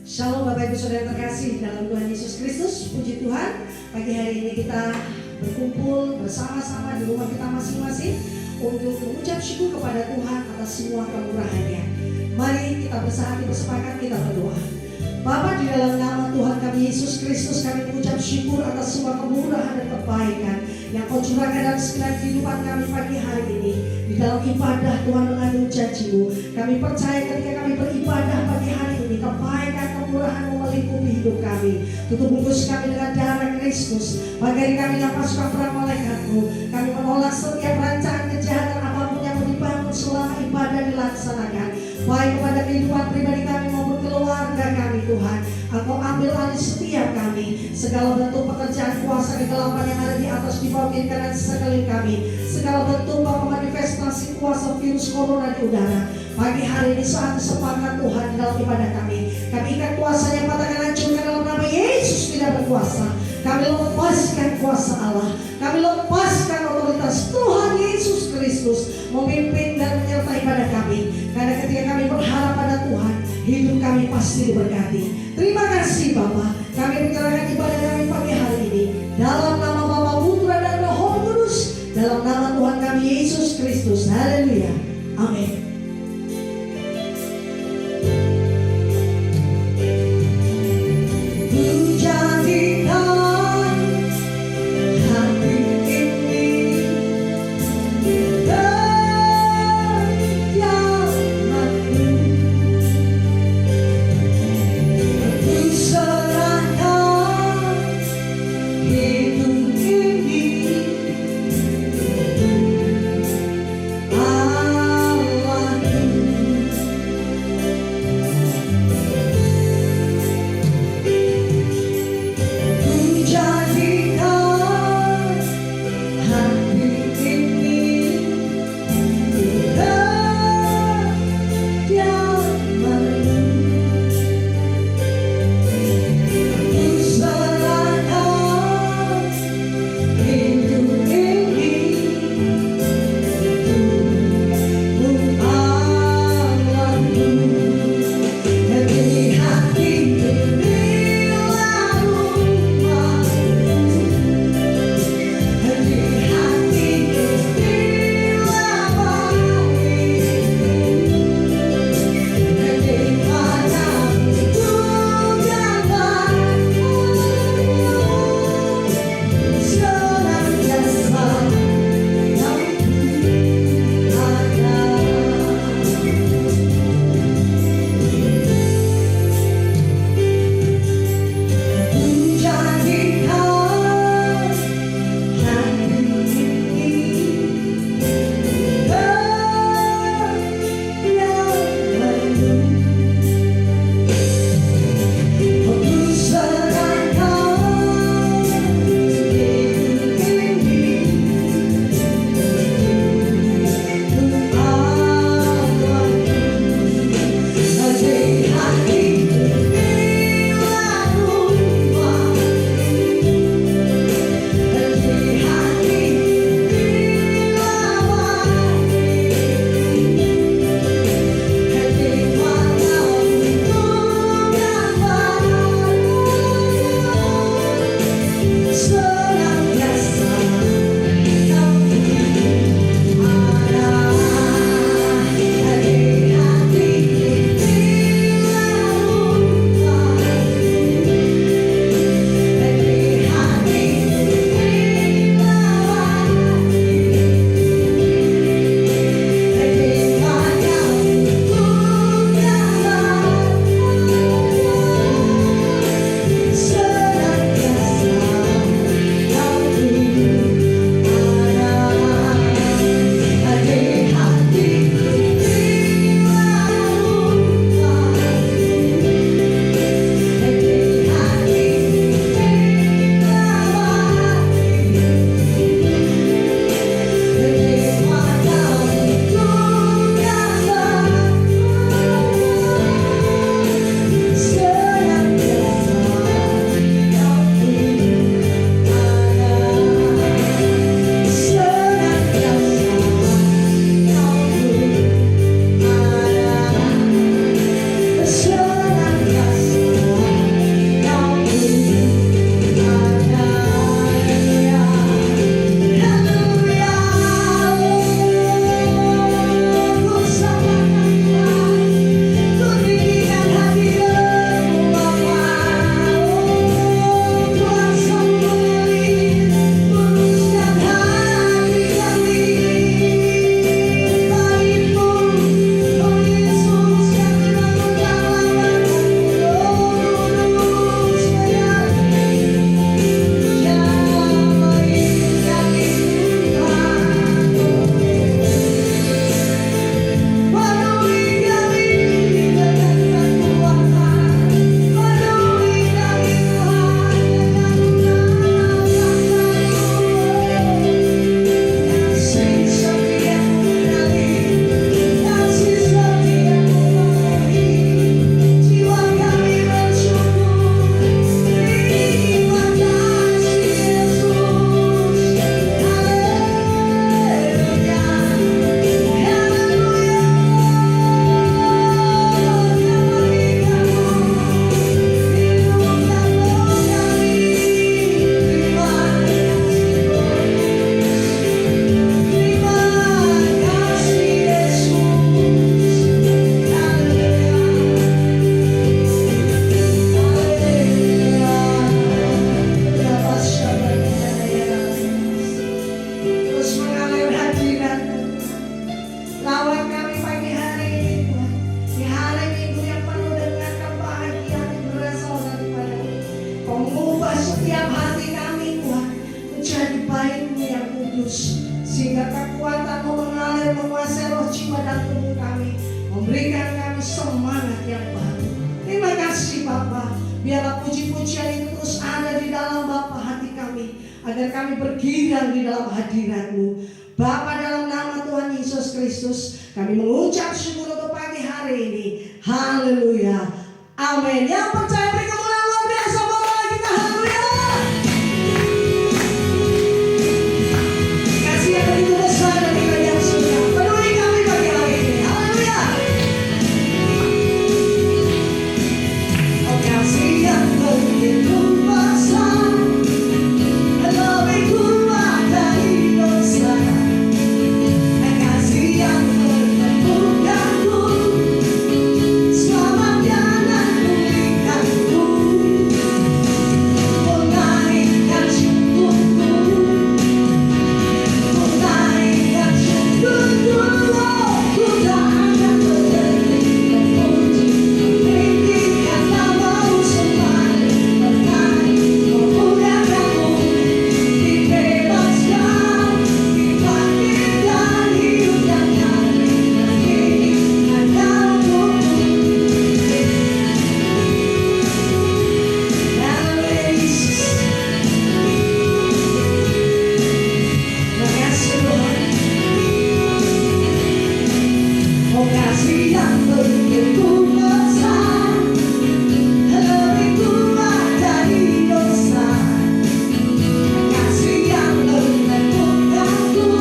Shalom Bapak Ibu Saudara terkasih dalam Tuhan Yesus Kristus. Puji Tuhan, pagi hari ini kita berkumpul bersama-sama di rumah kita masing-masing untuk mengucap syukur kepada Tuhan atas semua kemurahan-Nya. Mari kita bersatu bersepakat, kita berdoa. Bapa, di dalam nama Tuhan kami Yesus Kristus, kami mengucap syukur atas semua kemurahan dan kebaikan yang Kau curahkan dalam segenap kehidupan kami pagi hari ini. Di dalam ibadah Tuhan mengandung janji-Mu. Kami percaya ketika kami beribadah pagi hari ini, kebaikan kemurahan melingkupi hidup kami. Tutup bungkus kami dengan darah Kristus. Pagi kami dalam pasukan perang malaikat-Mu. Kami menolak setiap rancangan kejahatan apapun yang dibangun selama ibadah dilaksanakan, baik kepada kehidupan pribadi kami maupun keluarga kami. Tuhan, Engkau ambil alih setiap kami, segala bentuk pekerjaan kuasa kegelapan yang ada di atas, di bawah, kiri kanan sekeliling kami, segala bentuk manifestasi kuasa virus corona di udara. Pagi hari ini saat sepakat Tuhan di dalam ibadah kami ikat kuasanya, patahkan, hancurkan dalam nama Yesus tidak berkuasa. Kami lepaskan kuasa Allah, kami lepaskan otoritas Tuhan Yesus Kristus memimpin dan menyertai pada kami. Karena ketika kami berharap pada Tuhan, hidup kami pasti diberkati. Terima kasih Bapa, kami menyerahkan ibadah kami pagi hari ini dalam nama Bapa, Putra dan Roh Kudus, dalam nama Tuhan kami Yesus Kristus. Haleluya, amin. Serahkan dalam tubuh kami, memberikan kami semangat yang baru. Terima kasih Bapa. Biarlah puji-pujian itu terus ada di dalam Bapa hati kami, agar kami bergirang di dalam hadirat-Mu. Bapa, dalam nama Tuhan Yesus Kristus, kami mengucap syukur untuk pagi hari ini. Haleluya. Amin. Yang percaya beri kemuliaan luar biasa Bapa kita. Haleluya. Kasih yang begitu besar dan yang surga penuhi kami pagi hari ini. Haleluya. Oh, kasih yang begitu besar, lebih kuat dari dosa. Kasih yang menemukanku, selamatnya dan pulihkanku, menaikkan syukurku, menaikkan syukurku. Ku tak akan berhenti memuji, meninggikan namamu sembah, menaik memuliakanmu, dibebaskan, dibangkitkan, hidup yang nyata, dan kini hanya untukmu. Haleluya Yesus. Terima kasih Tuhan. Oh, kasih yang begitu besar, lebih kuat dari dosa. Kasih yang menemukanku,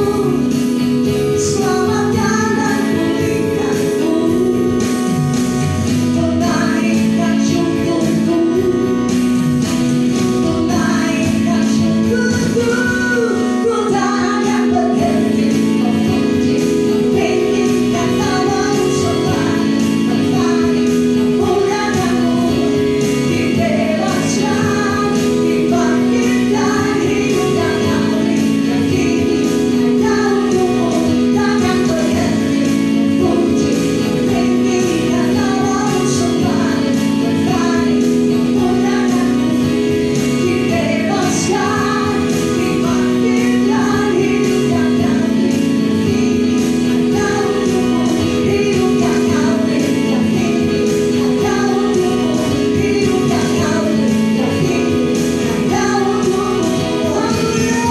selamatnya dan pulihkanku, menaikkan syukurku, menaikkan syukurku. Ku tak akan berhenti memuji, meninggikan namamu sembah, menaik memuliakanmu, dibebaskan, dibangkitkan, hidup yang damai, yang kini hanya untukmu. Takkan berhenti memuji, meninggikan namamu sembah, menaik memuliakanmu, dibebaskan, dibangkitkan, hidup yang damai, yang kini hanya untukmu. Hidup yang damai, yang kini hanya untukmu. Hidup yang damai, yang kini hanya untukmu. Haleluya.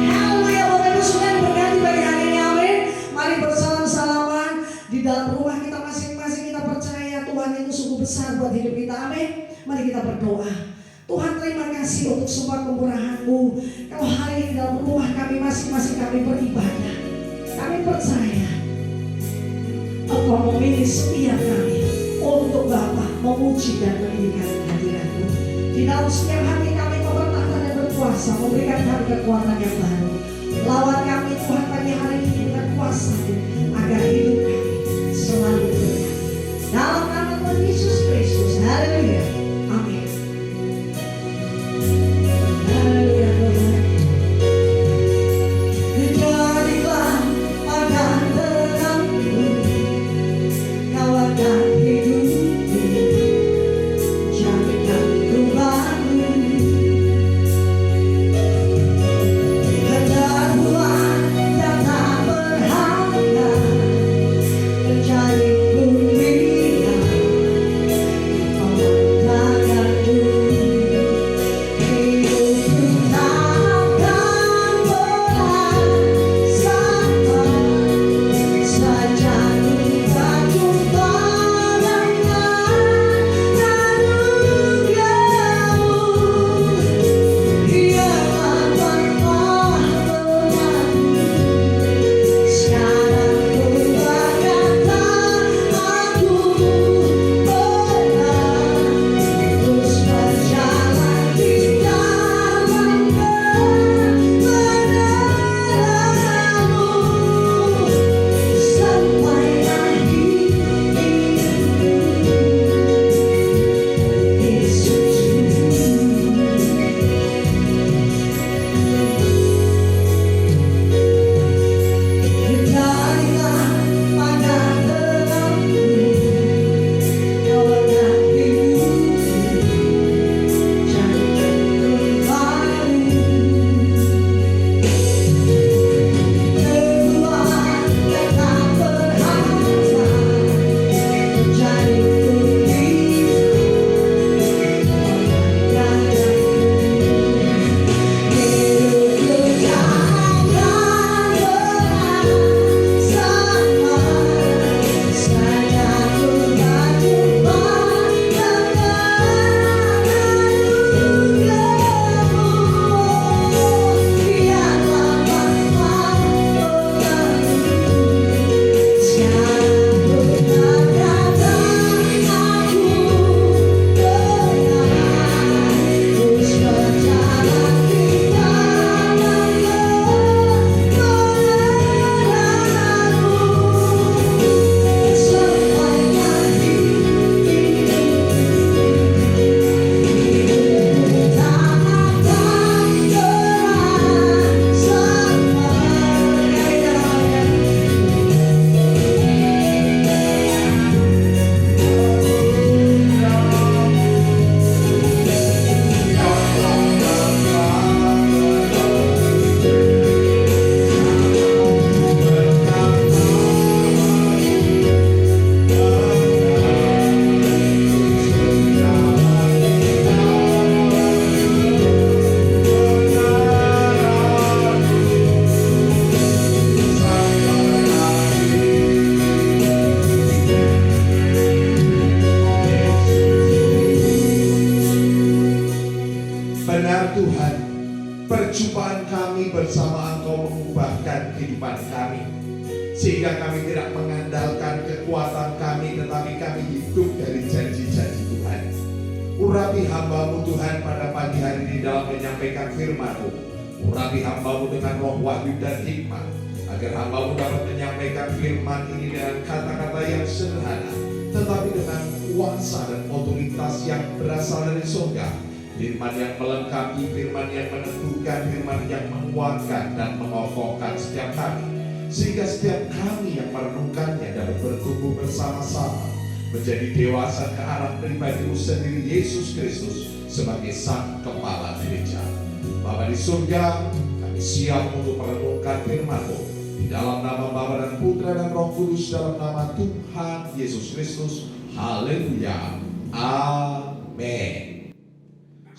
Haleluya. Bapak Ibu Saudara berkati pagi hari ini. Amin. Mari bersalam-salaman di dalam rumah kita masing-masing. Kita percaya Tuhan itu sungguh besar buat hidup kita. Amin. Mari kita berdoa. Tuhan, terima kasih untuk semua kemurahan-Mu. Kalau hari ini dalam rumah kami masing-masing kami beribadah, kami percaya Engkau memilih setiap kami untuk Bapa memuji dan meninggikan hadirat-Mu. Di dalam setiap hati kami Kau bertahta dan berkuasa, memberikan kami kekuatan yang baru. Lawan kami Tuhan pagi hari ini dengan kuasa-Mu, agar hidup kami selalu berkah. Dalam nama Tuhan Yesus Kristus. Haleluya. Amin. Haleluya Tuhan. Jadilah pandangan terangku, Kau akan hidupku, jadikan ku baru. Hendak buat yang tak berharga, Tuhan, perjumpaan kami bersama Engkau mengubahkan kehidupan kami, sehingga kami tidak mengandalkan kekuatan kami, tetapi kami hidup dari janji-janji Tuhan. Urapi hamba-Mu Tuhan pada pagi hari ini dalam menyampaikan firman-Mu. Urapi hamba-Mu dengan roh wahyu dan hikmat, agar hamba-Mu dapat menyampaikan firman ini dengan kata-kata yang sederhana, tetapi dengan kuasa dan otoritas yang berasal dari surga. Firman yang melengkapi, firman yang meneguhkan, firman yang menguatkan dan mengokohkan setiap kami, sehingga setiap kami yang merenungkannya dapat bertumbuh bersama-sama menjadi dewasa ke arah pribadi sendiri Yesus Kristus sebagai Sang Kepala Gereja. Bapa di surga, kami siap untuk merenungkan firman-Mu di dalam nama Bapa dan Putra dan Roh Kudus, dalam nama Tuhan Yesus Kristus. Haleluya. Amin.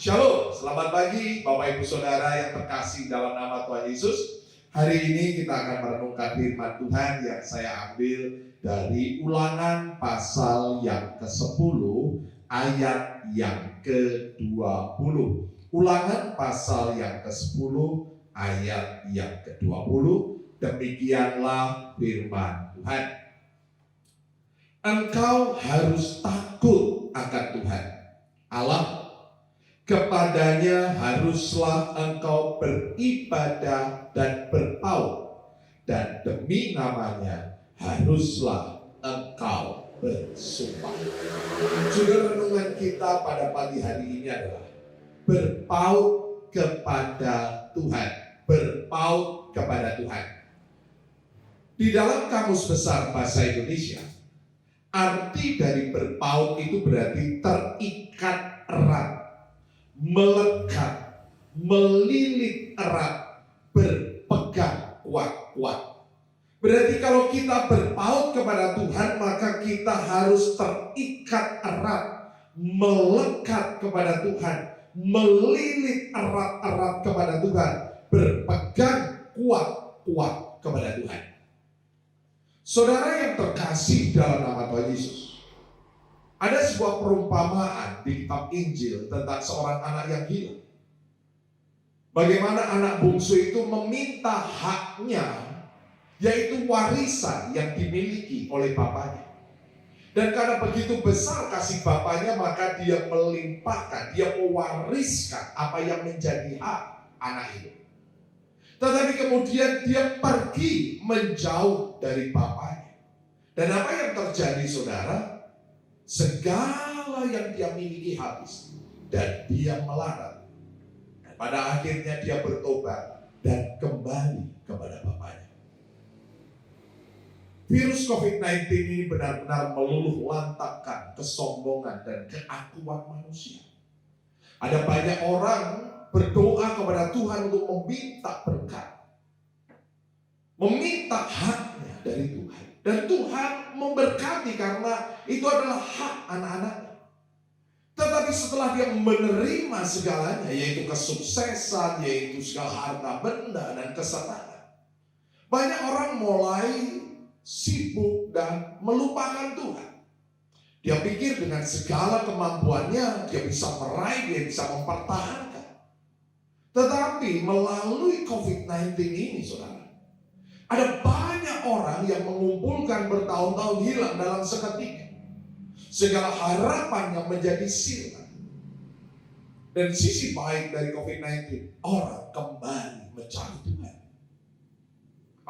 Shalom, selamat pagi Bapak Ibu Saudara yang terkasih dalam nama Tuhan Yesus. Hari ini kita akan merenungkan firman Tuhan yang saya ambil dari Ulangan pasal yang ke-10 ayat yang ke-20. Ulangan pasal yang ke-10 ayat yang ke-20. Demikianlah firman Tuhan. Engkau harus takut akan Tuhan Allah. Kepadanya haruslah engkau beribadah dan berpaut, dan demi namanya haruslah engkau bersumpah. Judul renungan kita pada pagi hari ini adalah berpaut kepada Tuhan. Berpaut kepada Tuhan. Di dalam Kamus Besar Bahasa Indonesia, arti dari berpaut itu berarti terikat erat, melekat, melilit erat, berpegang kuat-kuat. Berarti kalau kita berpaut kepada Tuhan, maka kita harus terikat erat, melekat kepada Tuhan, melilit erat-erat kepada Tuhan, berpegang kuat-kuat kepada Tuhan. Saudara yang terkasih dalam nama Tuhan Yesus, ada sebuah perumpamaan di kitab Injil tentang seorang anak yang hilang. Bagaimana anak bungsu itu meminta haknya, yaitu warisan yang dimiliki oleh bapaknya. Dan karena begitu besar kasih bapaknya, maka dia melimpahkan, dia mewariskan apa yang menjadi hak anak itu. Tetapi kemudian dia pergi menjauh dari bapaknya. Dan apa yang terjadi, saudara? Segala yang dia miliki habis, dan dia melarat. Dan pada akhirnya dia bertobat dan kembali kepada bapaknya. Virus COVID-19 ini benar-benar meluluh lantakkan kesombongan dan keakuan manusia. Ada banyak orang berdoa kepada Tuhan untuk meminta berkat, meminta haknya dari Tuhan. Dan Tuhan memberkati karena itu adalah hak anak-anaknya. Tetapi setelah dia menerima segalanya, yaitu kesuksesan, yaitu segala harta benda dan kesenangan, banyak orang mulai sibuk dan melupakan Tuhan. Dia pikir dengan segala kemampuannya dia bisa meraih, dia bisa mempertahankan. Tetapi melalui COVID-19 ini, saudara, ada banyak orang yang mengumpulkan bertahun-tahun hilang dalam seketika. Segala harapan yang menjadi sirna. Dan sisi baik dari COVID-19, orang kembali mencari Tuhan.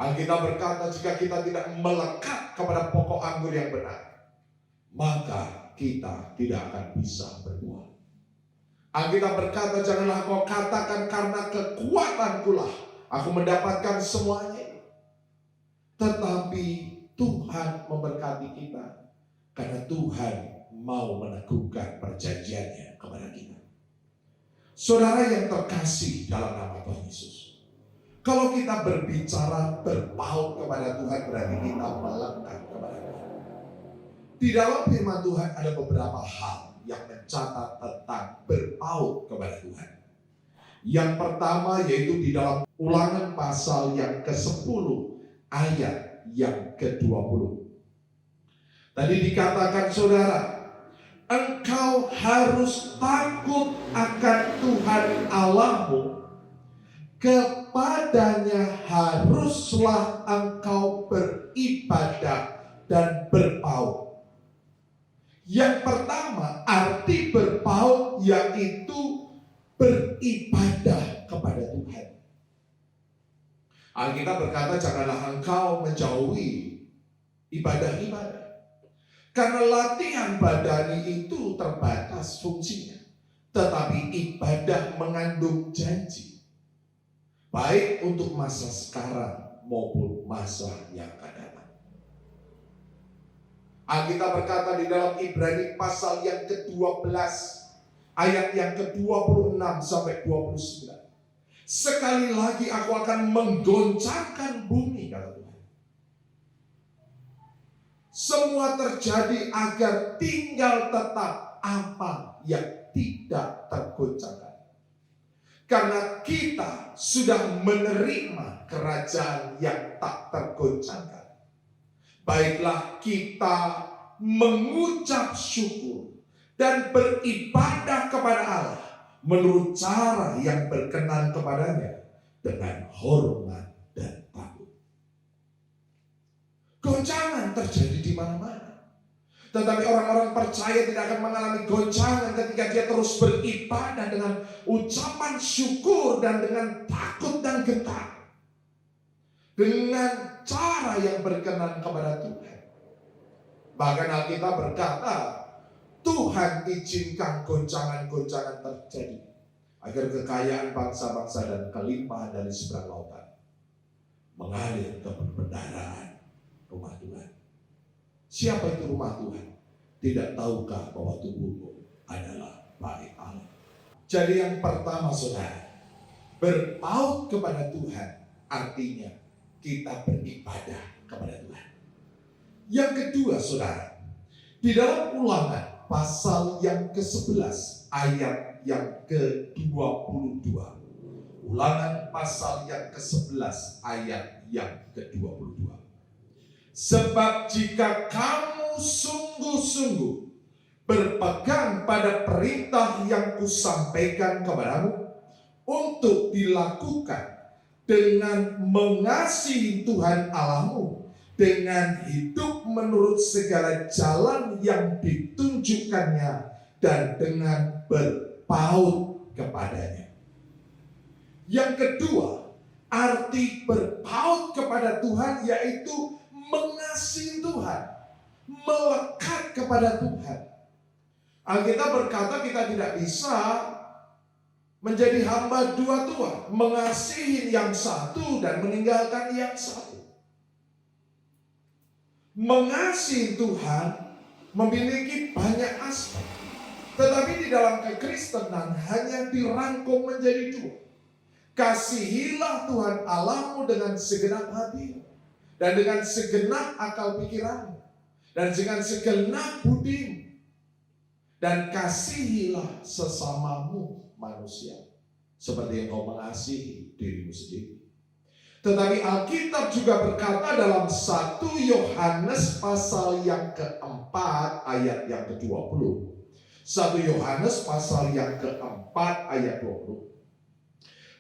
Alkitab berkata, jika kita tidak melekat kepada pokok anggur yang benar, maka kita tidak akan bisa berbuah. Alkitab berkata, janganlah kau katakan karena kekuatankulah aku mendapatkan semuanya. Tetapi Tuhan memberkati kita karena Tuhan mau meneguhkan perjanjiannya kepada kita. Saudara yang terkasih dalam nama Tuhan Yesus, kalau kita berbicara berpaut kepada Tuhan, berarti kita melekat kepada Tuhan. Di dalam firman Tuhan ada beberapa hal yang mencatat tentang berpaut kepada Tuhan. Yang pertama yaitu di dalam Ulangan pasal yang ke-10 ayat yang ke-20. Tadi dikatakan, saudara, engkau harus takut akan Tuhan Allahmu. Kepadanya haruslah engkau beribadah dan berpaut. Yang pertama, arti berpaut yaitu beribadah kepada Tuhan. Alkitab berkata, janganlah engkau menjauhi ibadah-ibadah. Karena latihan badani itu terbatas fungsinya. Tetapi ibadah mengandung janji. Baik untuk masa sekarang maupun masa yang akan datang. Alkitab berkata di dalam Ibrani pasal yang ke-12 ayat yang ke-26 sampai 29. Sekali lagi aku akan menggoncangkan bumi, kata Tuhan. Semua terjadi agar tinggal tetap apa yang tidak tergoncangkan. Karena kita sudah menerima kerajaan yang tak tergoncangkan. Baiklah kita mengucap syukur dan beribadah kepada Allah menurut cara yang berkenan kepadanya dengan hormat dan takut. Goncangan terjadi di mana-mana. Tetapi orang-orang percaya tidak akan mengalami goncangan ketika dia terus beribadah dengan ucapan syukur dan dengan takut dan gentar. Dengan cara yang berkenan kepada Tuhan. Bahkan Alkitab berkata, Tuhan izinkan goncangan-goncangan terjadi agar kekayaan bangsa-bangsa dan kelimpahan dari seberang lautan mengalir ke perbendaharaan rumah Tuhan. Siapa itu rumah Tuhan? Tidak tahukah bahwa tubuhmu adalah bait Allah? Jadi yang pertama saudara, berpaut kepada Tuhan artinya kita beribadah kepada Tuhan. Yang kedua saudara, di dalam Ulangan pasal yang ke-11 ayat yang ke-22. Ulangan pasal yang ke-11 ayat yang ke-22. Sebab jika kamu sungguh-sungguh berpegang pada perintah yang kusampaikan kepadamu untuk dilakukan dengan mengasihi Tuhan Allahmu, dengan hidup menurut segala jalan yang ditunjukkannya, dan dengan berpaut kepadanya. Yang kedua, arti berpaut kepada Tuhan yaitu mengasihi Tuhan, melekat kepada Tuhan. Alkitab berkata kita tidak bisa menjadi hamba dua tuan, mengasihi yang satu dan meninggalkan yang satu. Mengasihi Tuhan memiliki banyak aspek, tetapi di dalam kekristenan hanya dirangkum menjadi dua. Kasihilah Tuhan Allahmu dengan segenap hatimu, dan dengan segenap akal pikiranmu, dan dengan segenap budimu, dan kasihilah sesamamu manusia seperti yang kau mengasihi dirimu sendiri. Tetapi Alkitab juga berkata dalam 1 Yohanes pasal yang keempat ayat yang ke-20. 1 Yohanes pasal yang keempat ayat 20.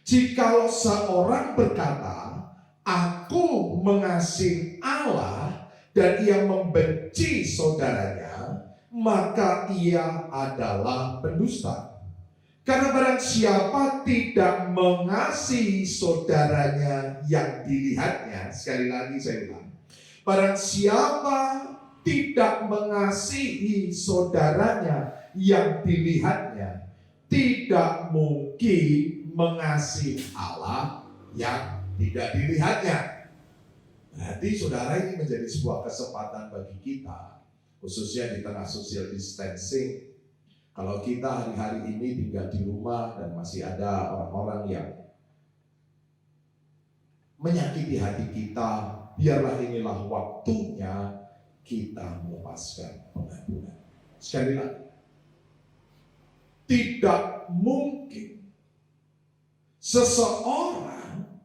Jikalau seorang berkata, aku mengasihi Allah, dan ia membenci saudaranya, maka ia adalah pendusta. Karena barang siapa tidak mengasihi saudaranya yang dilihatnya, sekali lagi saya ulang, barang siapa tidak mengasihi saudaranya yang dilihatnya, tidak mungkin mengasihi Allah yang tidak dilihatnya. Berarti saudara, ini menjadi sebuah kesempatan bagi kita, khususnya di tengah social distancing. Kalau kita hari-hari ini tinggal di rumah dan masih ada orang-orang yang menyakiti hati kita, biarlah inilah waktunya kita melepaskan pengampunan. Sekali lagi, tidak mungkin seseorang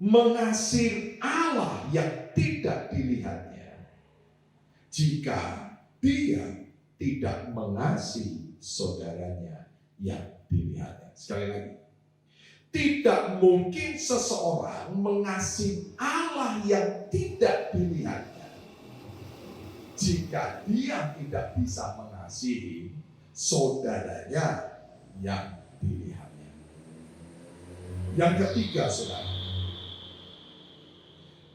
mengasihi Allah yang tidak dilihatnya jika dia tidak mengasihi saudaranya yang dilihatnya. Sekali lagi, tidak mungkin seseorang mengasihi Allah yang tidak dilihatnya jika dia tidak bisa mengasihi saudaranya yang dilihatnya. Yang ketiga, saudara,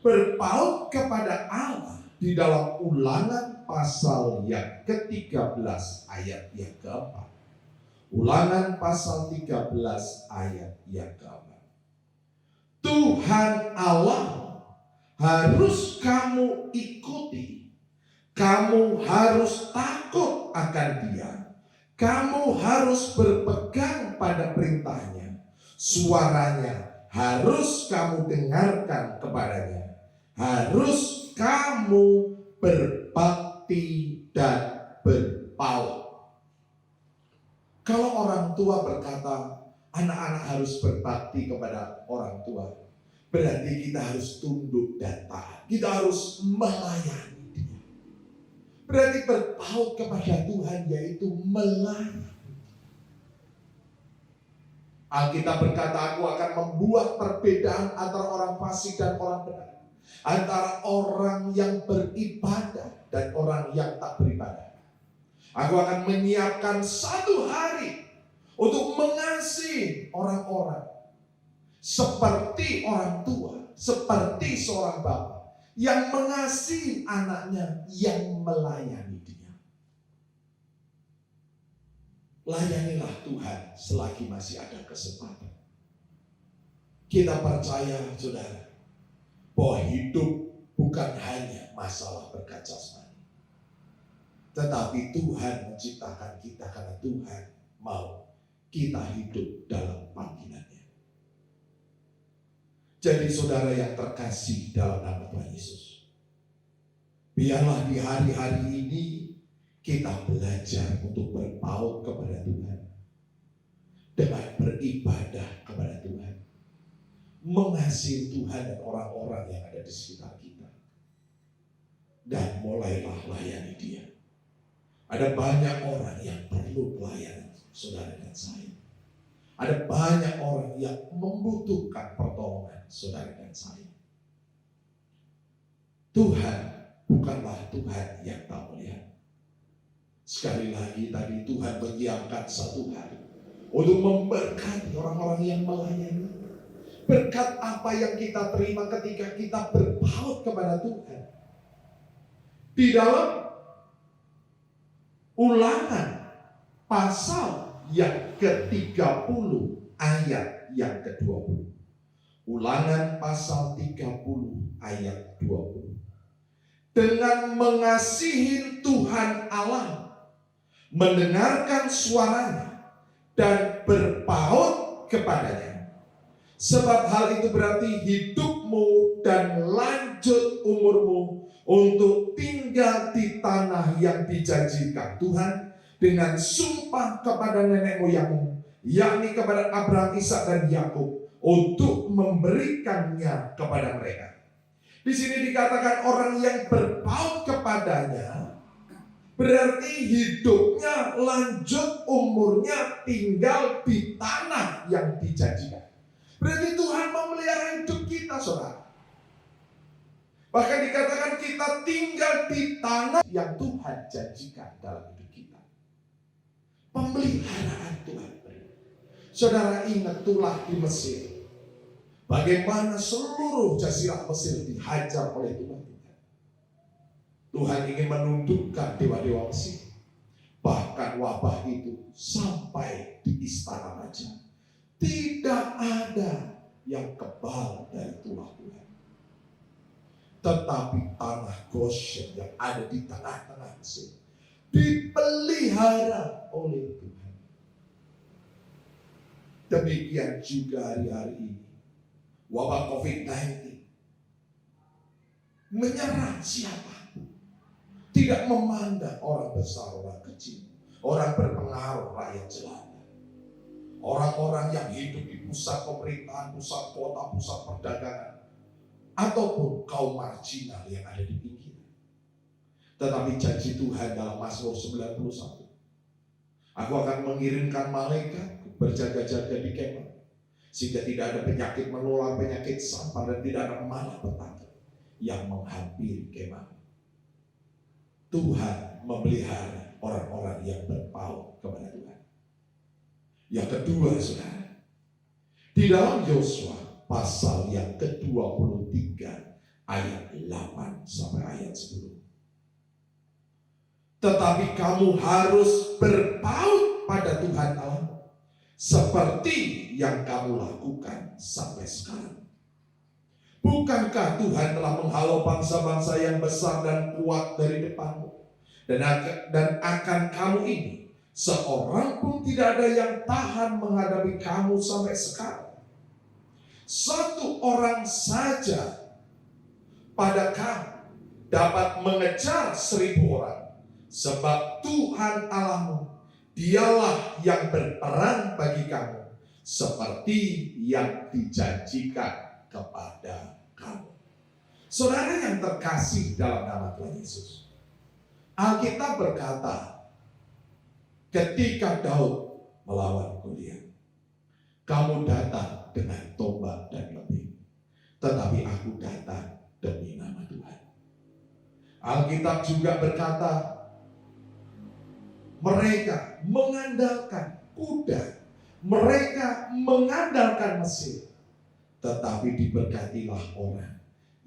berpaut kepada Allah di dalam Ulangan pasal yang ke-13 ayat yang keempat. Ulangan pasal 13 ayat yang keempat. Tuhan Allah harus kamu ikuti. Kamu harus takut akan Dia. Kamu harus berpegang pada perintahnya. Suaranya harus kamu dengarkan kepadanya. Harus kamu berbakti dan berpaut. Kalau orang tua berkata, anak-anak harus berbakti kepada orang tua, berarti kita harus tunduk dan taat. Kita harus melayani Dia. Berarti berpaut kepada Tuhan yaitu melayani. Alkitab berkata, aku akan membuat perbedaan antara orang fasik dan orang benar, antara orang yang beribadah dan orang yang tak beribadah. Aku akan menyiapkan satu hari untuk mengasihi orang-orang seperti orang tua, seperti seorang bapa yang mengasihi anaknya, yang melayani dia. Layanilah Tuhan selagi masih ada kesempatan. Kita percaya, saudara, bahwa hidup bukan hanya masalah berkat jasmani. Tetapi Tuhan menciptakan kita karena Tuhan mau kita hidup dalam panggilannya. Jadi saudara yang terkasih dalam nama Tuhan Yesus, biarlah di hari-hari ini kita belajar untuk berpaut kepada Tuhan, dengan beribadah kepada Tuhan, mengasihi Tuhan dan orang-orang yang ada di sekitar kita, dan mulailah layani Dia. Ada banyak orang yang perlu pelayanan saudara dan saya. Ada banyak orang yang membutuhkan pertolongan saudara dan saya. Tuhan bukanlah Tuhan yang tak melihat. Sekali lagi tadi Tuhan menyiapkan satu hari untuk memberkati orang-orang yang melayani. Berkat apa yang kita terima ketika kita berpaut kepada Tuhan. Di dalam Ulangan pasal yang ke-30 ayat yang ke-20. Ulangan pasal 30 ayat 20. Dengan mengasihi Tuhan Allah, mendengarkan suaranya, dan berpaut kepadanya. Sebab hal itu berarti hidupmu dan lanjut umurmu untuk tinggal di tanah yang dijanjikan Tuhan dengan sumpah kepada nenek moyangmu, yakni kepada Abraham, Ishak dan Yakub, untuk memberikannya kepada mereka. Di sini dikatakan orang yang berpaut kepadanya berarti hidupnya, lanjut umurnya, tinggal di tanah yang dijanjikan. Berarti Tuhan memelihara hidup kita, saudara. Bahkan dikatakan kita tinggal di tanah yang Tuhan janjikan dalam hidup kita. Pemeliharaan Tuhan. Saudara ingat tulah di Mesir. Bagaimana seluruh jazirah Mesir dihajar oleh Tuhan. Tuhan ingin menundukkan dewa-dewa Mesir. Bahkan wabah itu sampai di istana raja. Tidak ada yang kebal dari tulah Tuhan. Tetapi tanah Goshen yang ada di tengah-tengah Mesir dipelihara oleh Tuhan. Demikian juga hari-hari ini wabah COVID-19 menyerang siapapun, tidak memandang orang besar, orang kecil, orang berpengaruh, rakyat jelata, orang-orang yang hidup di pusat pemerintahan, pusat kota, pusat perdagangan, ataupun kaum marginal yang ada di pinggiran. Tetapi janji Tuhan dalam Mazmur 91, aku akan mengirimkan malaikat berjaga-jaga di kemah, sehingga tidak ada penyakit menular, penyakit sampar, dan tidak ada malapetaka yang menghampiri kemah. Tuhan memelihara orang-orang yang berpaut kepada Tuhan. Yang kedua, saudara, di dalam Yosua pasal yang ke-23 ayat 8 sampai ayat 10. Tetapi kamu harus berpaut pada Tuhan Allahmu, seperti yang kamu lakukan sampai sekarang. Bukankah Tuhan telah menghalau bangsa-bangsa yang besar dan kuat dari depanmu? Dan akan kamu ini, seorang pun tidak ada yang tahan menghadapi kamu sampai sekarang. Satu orang saja pada kamu dapat mengejar 1000 orang. Sebab Tuhan Allahmu, dialah yang berperang bagi kamu, seperti yang dijanjikan kepada kamu. Saudara yang terkasih dalam nama Tuhan Yesus, Alkitab berkata, ketika Daud melawan Goliat, kamu datang dengan tombak dan lebih, tetapi aku datang demi nama Tuhan. Alkitab juga berkata, mereka mengandalkan kuda, mereka mengandalkan mesin, tetapi diberkatilah orang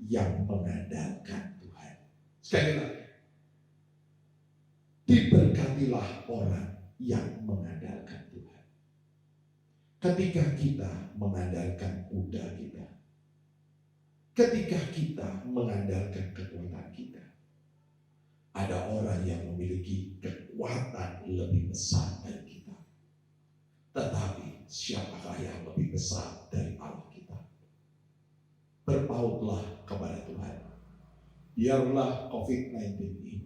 yang mengandalkan Tuhan. Sekali lagi, diberkatilah orang yang mengandalkan Tuhan. Ketika kita mengandalkan kuda kita, ketika kita mengandalkan kekuatan kita, ada orang yang memiliki kekuatan lebih besar dari kita. Tetapi siapakah yang lebih besar dari Allah kita? Berpautlah kepada Tuhan. Biarlah COVID-19 ini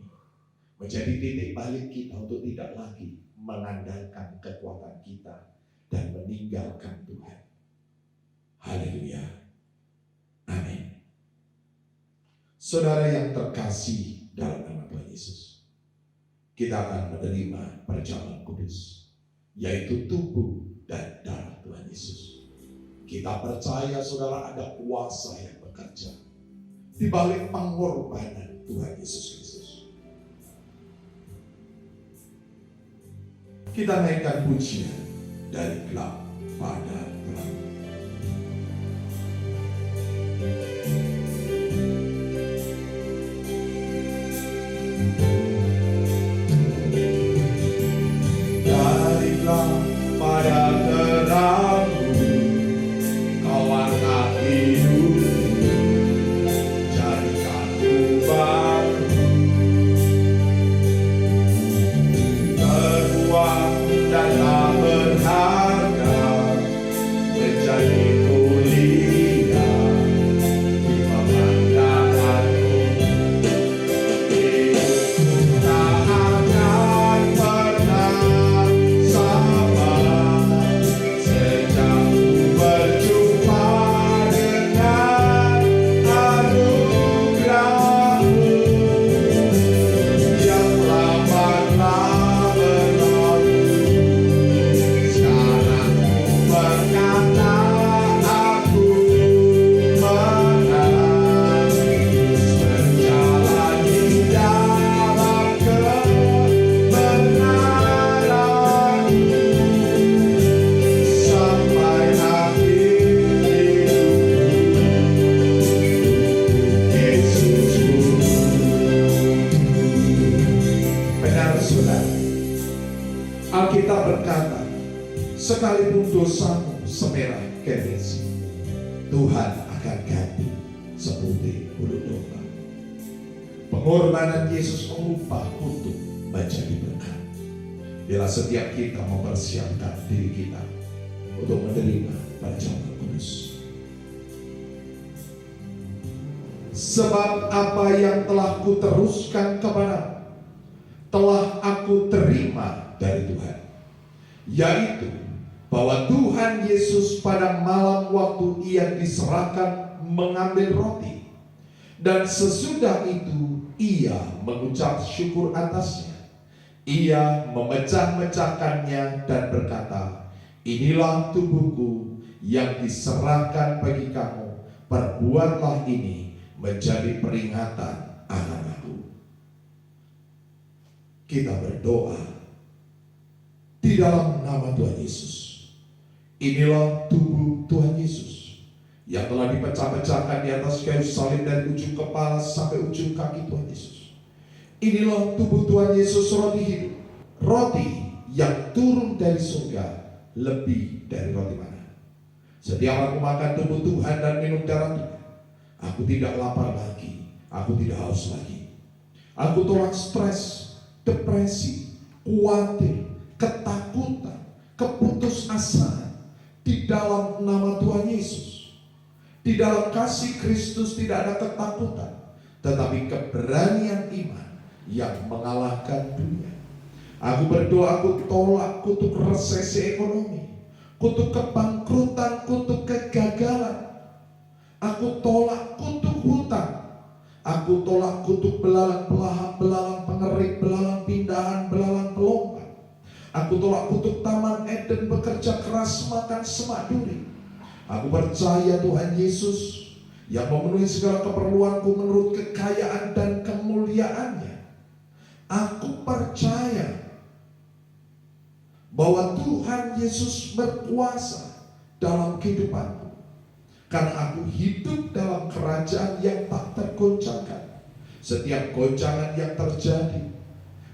menjadi titik balik kita untuk tidak lagi mengandalkan kekuatan kita dan meninggalkan Tuhan. Haleluya. Amin. Saudara yang terkasih dalam nama Tuhan Yesus, kita akan menerima perjamuan kudus, yaitu tubuh dan darah Tuhan Yesus. Kita percaya, saudara, ada kuasa yang bekerja di balik pengorbanan Tuhan Yesus Kristus. Kita naikkan pujian dari gelap pada terang. Dari gelap pada terang-Mu, Kau angkat hidupku, jadikanku baru, terbuang dan tak berharga, menjadi mulia di pemandangan-Mu. Hidupku tak akan pernah sama sejak ku berjumpa dengan anugerah-Mu yang lamanya berlalu. Sekarang ku berkata, aku menang, berjalan di dalam kebenaran-Mu sampai akhir hidupku, Yesusku. Benar, saudara, Alkitab berkata, sekalipun dosamu semerah keresi, Tuhan akan ganti seputih bulu domba. Pengorbanan Yesus mengubah untuk menjadi berkat. Bila setiap kita mempersiapkan diri kita untuk menerima perjamuan kudus. Sebab apa yang telah kuteruskan kepadamu, telah aku terima dari Tuhan, yaitu bahwa Tuhan Yesus pada malam waktu Ia diserahkan mengambil roti, dan sesudah itu ia mengucap syukur atasnya. Ia memecah-mecahkannya dan berkata, inilah tubuhku yang diserahkan bagi kamu. Perbuatlah ini menjadi peringatan akan aku. Kita berdoa di dalam nama Tuhan Yesus. Inilah tubuh Tuhan Yesus yang telah dipecah-pecahkan di atas kayu salib dari ujung kepala sampai ujung kaki Tuhan Yesus. Inilah tubuh Tuhan Yesus, roti hidup, roti yang turun dari surga lebih dari roti mana. Setiap aku makan tubuh Tuhan dan minum darah Tuhan, aku tidak lapar lagi, aku tidak haus lagi. Aku tolak stres, depresi, khawatir, ketakutan, keputusasaan di dalam nama Tuhan Yesus. Di dalam kasih Kristus tidak ada ketakutan, tetapi keberanian iman yang mengalahkan dunia. Aku berdoa, aku tolak kutuk resesi ekonomi, kutuk kebangkrutan, kutuk kegagalan. Aku tolak kutuk hutang. Aku tolak kutuk belalang pelahap, belalang pengerik, belalang pindahan, belalang pelompat. Aku tolak kutuk taman Eden, bekerja keras, makan semak duri. Aku percaya Tuhan Yesus yang memenuhi segala keperluanku menurut kekayaan dan kemuliaannya. Aku percaya bahwa Tuhan Yesus berkuasa dalam kehidupanku, karena aku hidup dalam kerajaan yang tak tergoncangkan. Setiap goncangan yang terjadi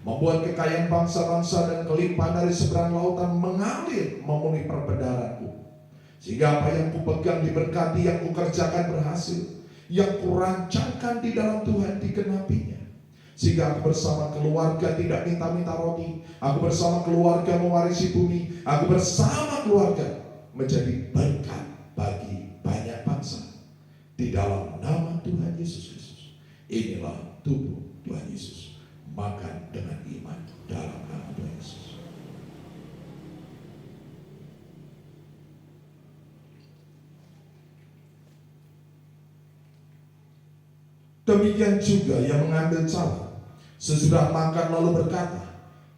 membuat kekayaan bangsa-bangsa dan kelimpahan dari seberang lautan mengalir memenuhi perbedaranku. Sehingga apa yang kupegang diberkati, yang kukerjakan berhasil, yang kurancangkan di dalam Tuhan digenapinya. Sehingga aku bersama keluarga tidak minta-minta roti, aku bersama keluarga mewarisi bumi, aku bersama keluarga menjadi berkat bagi banyak bangsa. Di dalam nama Tuhan Yesus Kristus. Inilah tubuh Tuhan Yesus. Makan dengan iman dalam nama Tuhan Yesus. Demikian juga yang mengambil cawan, sesudah makan lalu berkata,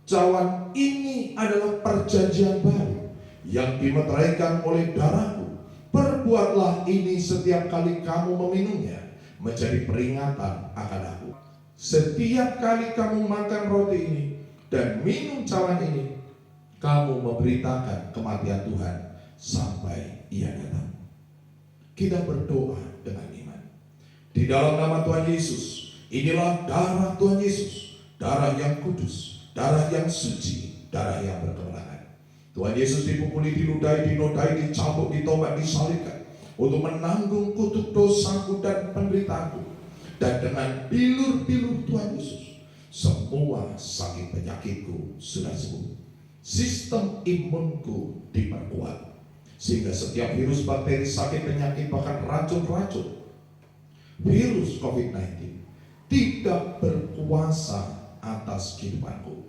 cawan ini adalah perjanjian baru yang dimeteraikan oleh darahku. Perbuatlah ini setiap kali kamu meminumnya menjadi peringatan akan aku. Setiap kali kamu makan roti ini dan minum cawan ini, kamu memberitakan kematian Tuhan sampai Ia datang. Kita berdoa dengan iman. Di dalam nama Tuhan Yesus, inilah darah Tuhan Yesus, darah yang kudus, darah yang suci, darah yang berkemenangan. Tuhan Yesus dipukuli, diludai, dinodai, dicambuk, ditobat, disalibkan untuk menanggung kutuk dosaku dan penderitaanku. Dan dengan bilur-bilur Tuhan Yesus, semua sakit penyakitku sudah sembuh. Sistem imunku diperkuat, sehingga setiap virus, bakteri, sakit, penyakit, bahkan racun-racun, virus COVID-19 tidak berkuasa atas kehidupanku.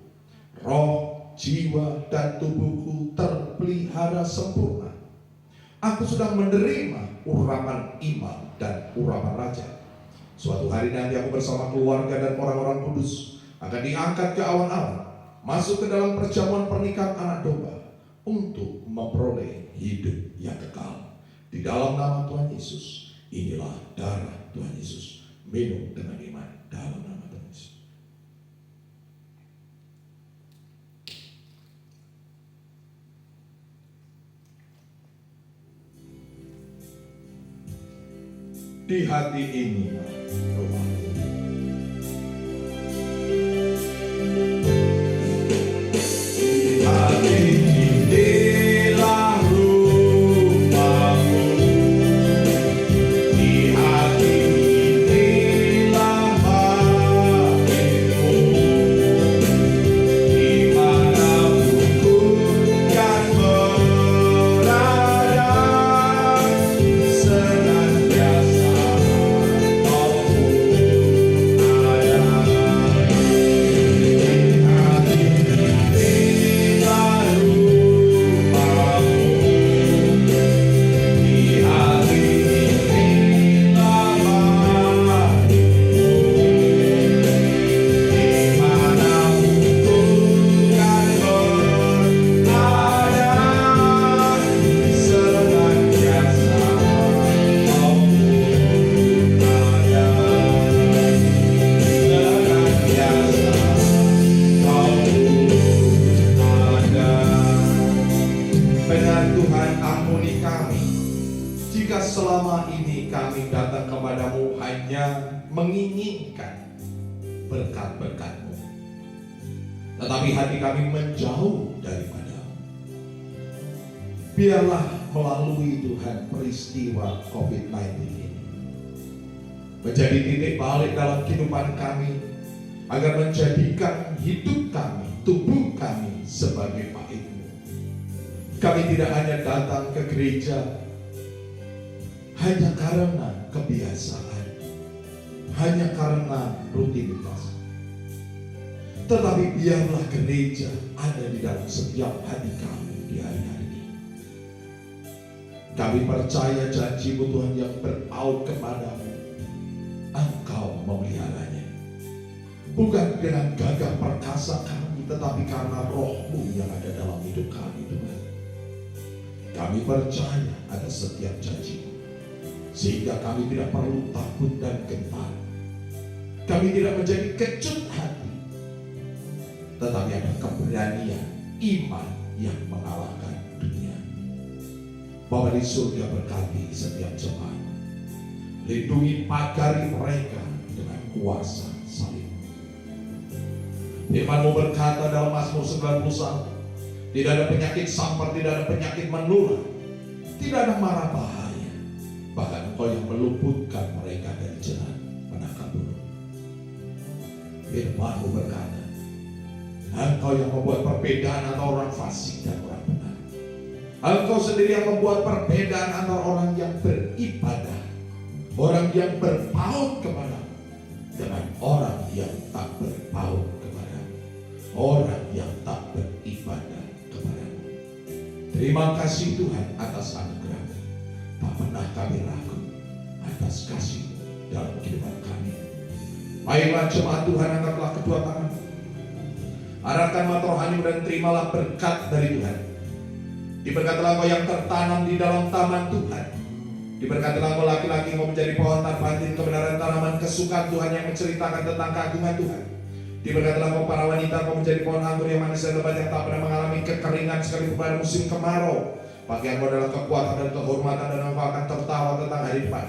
Roh, jiwa, dan tubuhku terpelihara sempurna. Aku sudah menerima urapan imam dan urapan raja. Suatu hari nanti aku bersama keluarga dan orang-orang kudus akan diangkat ke awan-awan, masuk ke dalam perjamuan pernikahan anak domba untuk memperoleh hidup yang kekal. Di dalam nama Tuhan Yesus, inilah darah Tuhan Yesus. Minum dengan iman dalam nama Tuhan Yesus. Di hati ini rumah. Senantiasa Jika selama ini kami datang kepadamu hanya menginginkan berkat-berkat-Mu, tetapi hati kami menjauh daripadamu, biarlah melalui Tuhan peristiwa COVID-19 ini menjadi titik balik dalam kehidupan kami, agar menjadikan hidup kami, tubuh kami sebagai bait-Mu. Kami tidak hanya datang ke gereja hanya karena kebiasaan, hanya karena rutinitas, tetapi biarlah gereja ada di dalam setiap hati kami di hari-hari ini. Kami percaya janji-Mu Tuhan yang berpaut kepadamu, Engkau memeliharanya, bukan dengan gagah perkasa kami, tetapi karena Roh-Mu yang ada dalam hidup kami, Tuhan. Kami percaya ada setiap janji-Mu, sehingga kami tidak perlu takut dan gentar. Kami tidak menjadi kecut hati, tetapi ada keberanian iman yang mengalahkan dunia. Bapa di surga, berkati setiap jemaat, lindungi, pagari mereka dengan kuasa salib. Firman-Mu berkata dalam Mazmur 91, tidak ada penyakit sampar, tidak ada penyakit menular, tidak ada mara bahaya, bahkan Engkau yang meluputkan mereka dari jerat penangkap burung. Firman-Mu berkata, Engkau yang membuat perbedaan antara orang fasik dan orang benar. Engkau sendiri yang membuat perbedaan antara orang yang beribadah, orang yang berpaut kepadamu, dengan orang yang tak berpaut kepadamu, orang yang tak beribadah kepadamu. Terima kasih Tuhan atas anugerah-Mu. Tak pernah kami ragu atas kasih-Mu dalam kehidupan kami. Baiklah jemaat Tuhan, angkatlah kedua tangan, arahkan mata rohani dan terimalah berkat dari Tuhan. Diberkatilah engkau yang tertanam di dalam taman Tuhan. Diberkatilah engkau laki-laki yang menjadi pohon tanpa kebenaran, tanaman kesukaan Tuhan yang menceritakan tentang keagungan Tuhan. Diberkatilah engkau para wanita, engkau menjadi pohon anggur yang manis dan lebat, yang tak pernah mengalami kekeringan sekalipun pada musim kemarau. Pakaianmu adalah kekuatan dan kehormatan, dan engkau akan tertawa tentang hari depan.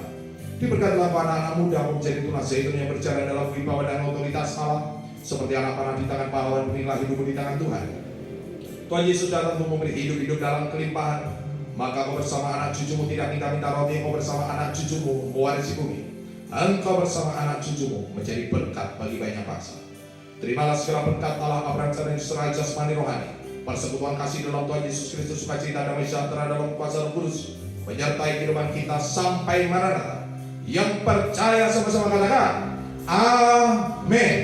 Diberkatilah engkau anak-anak muda, engkau menjadi tunas zaitun yang berjalan dalam wibawa dan otoritas Allah. Seperti anak panah di tangan pahlawan, berilah hidupmu di tangan Tuhan. Tuhan Yesus datang untuk memberi hidup dalam kelimpahan. Maka kau bersama anak cucumu tidak minta-minta roti, engkau bersama anak cucumu mewarisi bumi. Engkau bersama anak cucumu menjadi berkat bagi banyak bangsa. Terimalah segala berkat Allah, Abraham dan Israel jasmani rohani, persekutuan kasih dalam Tuhan Yesus Kristus, sukacita damai sejahtera dalam kuasa Roh Kudus menyertai kehidupan kita sampai Maranatha. Yang percaya sama-sama katakan amin.